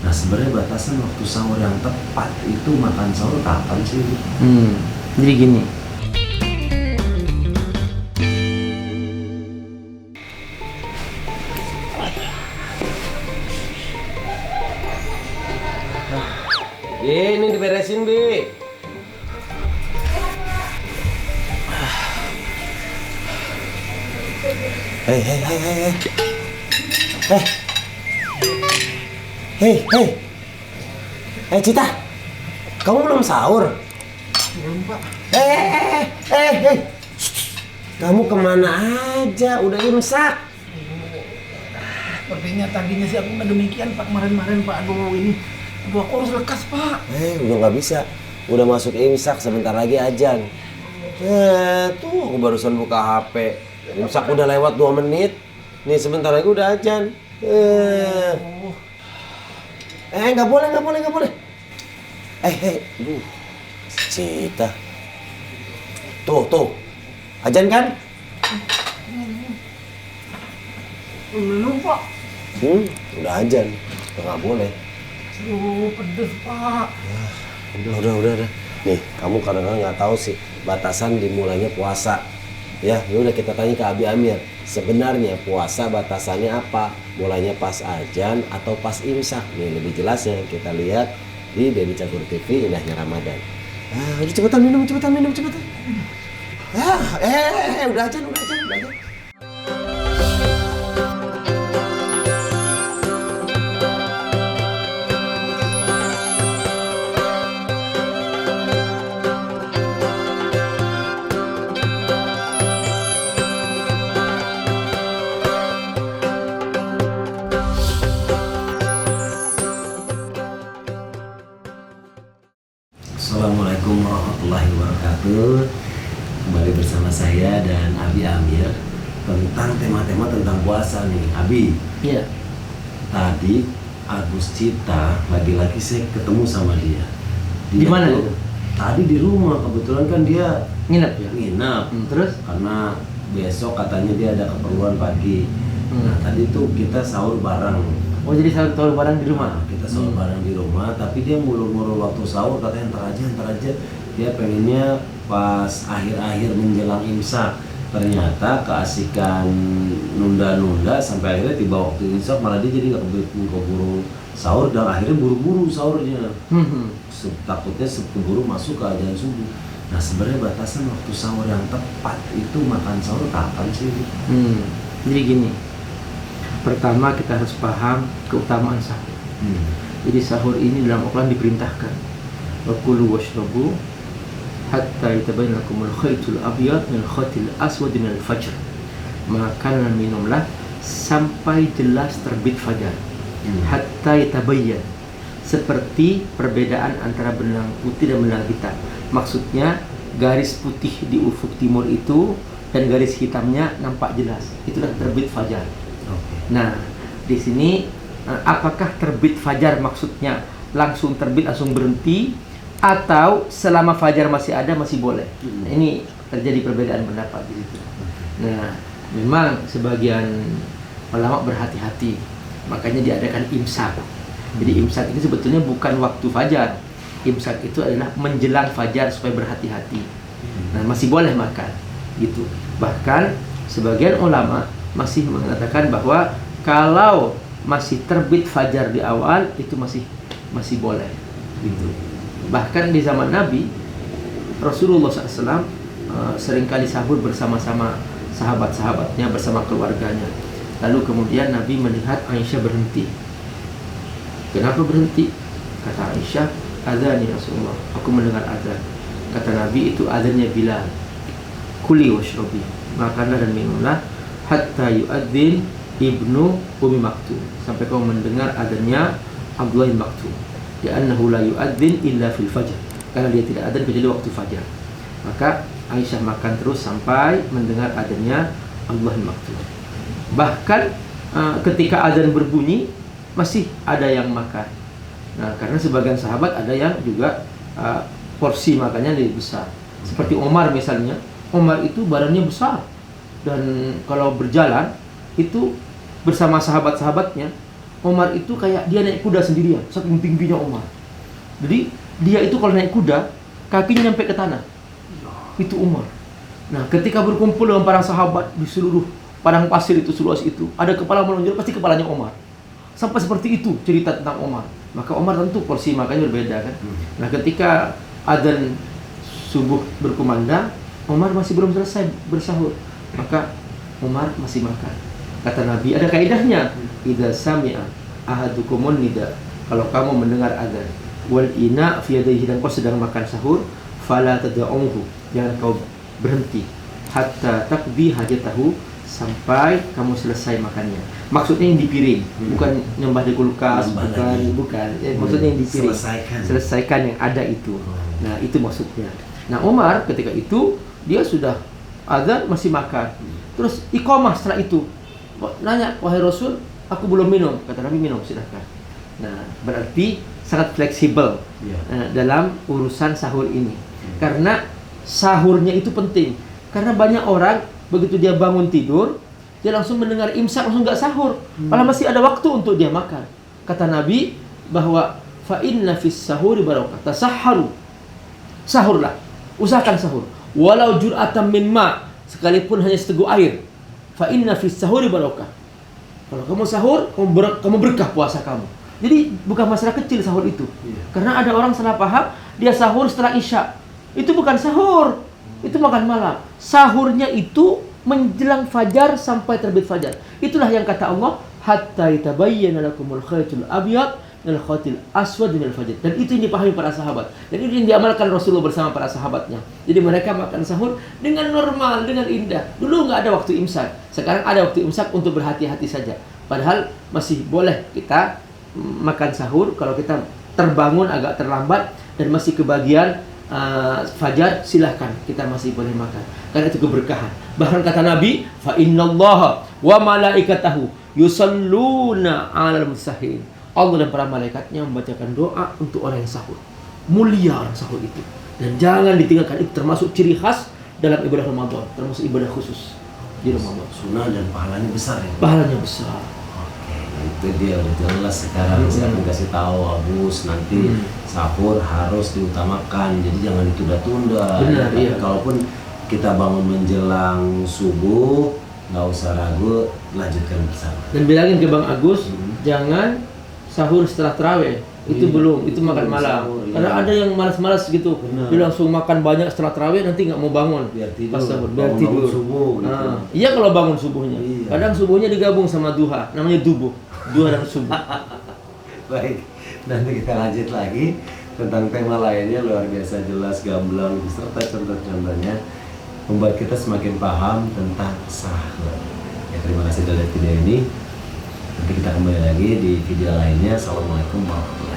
Nah sebenarnya batasan waktu sahur yang tepat itu makan sahur kapan sih? Jadi gini, Ini diberesin, Bi. Hei, hei, hei, hei, hei. Hei, hei. Hei, Cita. Kamu belum sahur? Belum, Pak. Hei. Kamu kemana aja? Udah imsak. Sepertinya tadinya sih aku nggak demikian, Pak. Kemarin-kemarin, Pak. Aduh, aku harus lekas, Pak. Udah nggak bisa. Udah masuk imsak, sebentar lagi ajan. Tuh aku barusan buka HP. Imsak udah lewat 2 menit. Nih sebentar lagi udah ajan. Nggak boleh. Aduh, Cita. Tuh. Ajan kan? Belum, Pak. Udah ajan. Nggak boleh. Aduh, pedes, Pak. Udah. Nih, kamu kadang-kadang nggak tahu sih batasan dimulainya puasa. Ya udah kita tanya ke Abi Amir. Sebenarnya puasa batasannya apa? Mulainya pas ajan atau pas imsak? Nih lebih jelasnya kita lihat di Dedi Cagur TV Indahnya Ramadan. Udah cepetan minum. Udah ajan. Assalamualaikum warahmatullahi wabarakatuh. Kembali bersama saya dan Abi Amir tentang tema-tema tentang puasa nih. Abi, iya. tadi Agus Cita lagi-lagi saya ketemu sama dia. Di mana tuh itu? Tadi di rumah, kebetulan kan dia Nginep ya? nginep. Terus? Karena besok katanya dia ada keperluan pagi. Nah tadi tuh kita sahur bareng. Oh, jadi sahur bareng di rumah? Nah, kita sahur bareng di rumah, tapi dia ngulur-ngulur waktu sahur, katanya ntar aja. Dia pengennya pas akhir-akhir menjelang imsak. Ternyata keasikan nunda-nunda sampai akhirnya tiba waktu imsak malah dia jadi nggak keburu sahur dan akhirnya buru-buru sahurnya. Takutnya keburu masuk ke azan subuh. Nah sebenarnya batasan waktu sahur yang tepat itu makan sahur kapan sih? Jadi gini, pertama kita harus paham keutamaan sahur. Jadi sahur ini dalam Al-Quran diperintahkan, wakulu washrabu hatta yatabayyana lakumul khaytul abyad minal khaytil aswad minal fajr. Makan dan minumlah sampai jelas terbit fajar. Hatta yatabayyan, seperti perbedaan antara benang putih dan benang hitam. Maksudnya garis putih di ufuk timur itu dan garis hitamnya nampak jelas. Itulah terbit fajar. Nah, di sini apakah terbit fajar maksudnya langsung terbit langsung berhenti atau selama fajar masih ada masih boleh? Nah, ini terjadi perbedaan pendapat di situ. Nah, memang sebagian ulama berhati-hati, makanya diadakan imsak. Jadi imsak itu sebetulnya bukan waktu fajar. Imsak itu adalah menjelang fajar supaya berhati-hati. Nah, masih boleh makan gitu. Bahkan sebagian ulama masih mengatakan bahwa kalau masih terbit fajar di awal itu masih boleh gitu. Bahkan di zaman Nabi Rasulullah SAW seringkali sahur bersama-sama sahabat-sahabatnya, bersama keluarganya. Lalu kemudian Nabi melihat Aisyah berhenti. Kenapa berhenti? Kata Aisyah, azan ya Rasulullah, aku mendengar azan. Kata Nabi, itu azannya Bilal. Kuli washrabi, makanlah dan minumlah hatta yu'adzin ibnu Umi Maktum, sampai kau mendengar adanya Abdullah bin Maktum. Li'annahu la yu'adzin illa fil fajr, karena dia tidak adzan kecuali waktu fajar. Maka Aisyah makan terus sampai mendengar adanya Abdullah bin Maktum. Bahkan ketika adzan berbunyi masih ada yang makan. Nah, karena sebagian sahabat ada yang juga porsi makannya lebih besar. Seperti Omar misalnya. Omar itu badannya besar dan kalau berjalan itu bersama sahabat-sahabatnya Umar itu kayak dia naik kuda sendirian, saking tingginya Umar. Jadi dia itu kalau naik kuda, kakinya nyampe ke tanah. Itu Umar. Nah, ketika berkumpul dengan para sahabat di seluruh padang pasir itu, seluas itu, ada kepala menonjol, pasti kepalanya Umar. Sampai seperti itu cerita tentang Umar. Maka Umar tentu porsi makannya berbeda kan. Nah, ketika adzan subuh berkumandang, Umar masih belum selesai bersahur, maka Umar masih makan. Kata Nabi, ada kaidahnya, idza sami'a ahadukumun nida, kalau kamu mendengar adzan, wal ina fi yadayhi, dan kau sedang makan sahur, fala tad'uhu, jangan kau berhenti hatta taqdi hajatahu, sampai kamu selesai makannya. Maksudnya yang di piring, bukan nyembah di kulkas, bukan. Maksudnya yang di piring. Selesaikan yang ada itu. Nah, itu maksudnya. Nah, Umar ketika itu dia sudah azan masih makan. Terus iqamah setelah itu. Nanya, wahai Rasul, aku belum minum. Kata Nabi, minum, silahkan. Nah, berarti sangat fleksibel dalam urusan sahur ini. Karena sahurnya itu penting. Karena banyak orang begitu dia bangun tidur, dia langsung mendengar imsak, langsung nggak sahur. Malah masih ada waktu untuk dia makan. Kata Nabi bahwa fa inna fis sahuri barakah, tasahharu. Sahurlah, usahakan sahur. Walau jur'atan min ma, sekalipun hanya seteguk air. Fa inna fis sahuri barakah. Kalau kamu sahur, kamu berkah puasa kamu. Jadi bukan masalah kecil sahur itu. Karena ada orang salah paham, dia sahur setelah Isya. Itu bukan sahur, itu makan malam. Sahurnya itu menjelang fajar sampai terbit fajar. Itulah yang kata Allah, hatta yatabayyana lakumul khaytul abyad minal khaytil aswad minal fajr. Dan itu yang dipahami para sahabat. Dan itu yang diamalkan Rasulullah bersama para sahabatnya. Jadi mereka makan sahur dengan normal, dengan indah. Dulu nggak ada waktu imsak. Sekarang ada waktu imsak untuk berhati-hati saja. Padahal masih boleh kita makan sahur kalau kita terbangun agak terlambat dan masih kebagian fajar, silahkan kita masih boleh makan karena itu keberkahan. Bahkan kata Nabi, fa innallaha wa malaikatahu yusalluna 'alal musahin. Allah dan para malaikatnya membacakan doa untuk orang yang sahur. Mulia orang sahur itu, dan jangan ditinggalkan. Itu termasuk ciri khas dalam ibadah Ramadan, termasuk ibadah khusus di Ramadan. Sunnah dan pahalanya besar ya. Pahalanya besar. Itu dia udah jelas sekarang. Saya akan kasih tahu Agus nanti sahur harus diutamakan, jadi jangan ditunda-tunda. Benar, iya. Kalaupun kita bangun menjelang subuh, nggak usah ragu, lanjutkan bersama. Dan bilangin ke Bang Agus, jangan sahur setelah tarawih. Itu belum, itu makan malam. Sahur, karena ada yang malas-malas gitu, benar. dia langsung makan banyak setelah tarawih, nanti nggak mau bangun. Biar tidur, pas sahur, biar bangun tidur. subuh. Gitu. Iya kalau bangun subuhnya. Iya. Kadang subuhnya digabung sama duha, namanya dubuh. Duha dan subuh. Baik, nanti kita lanjut lagi tentang tema lainnya, luar biasa jelas, gamblang, beserta contoh-contohnya membuat kita semakin paham tentang sahur. Ya, terima kasih sudah lihat video ini. Nanti kita kembali lagi di video lainnya. Assalamualaikum warahmatullahi wabarakatuh.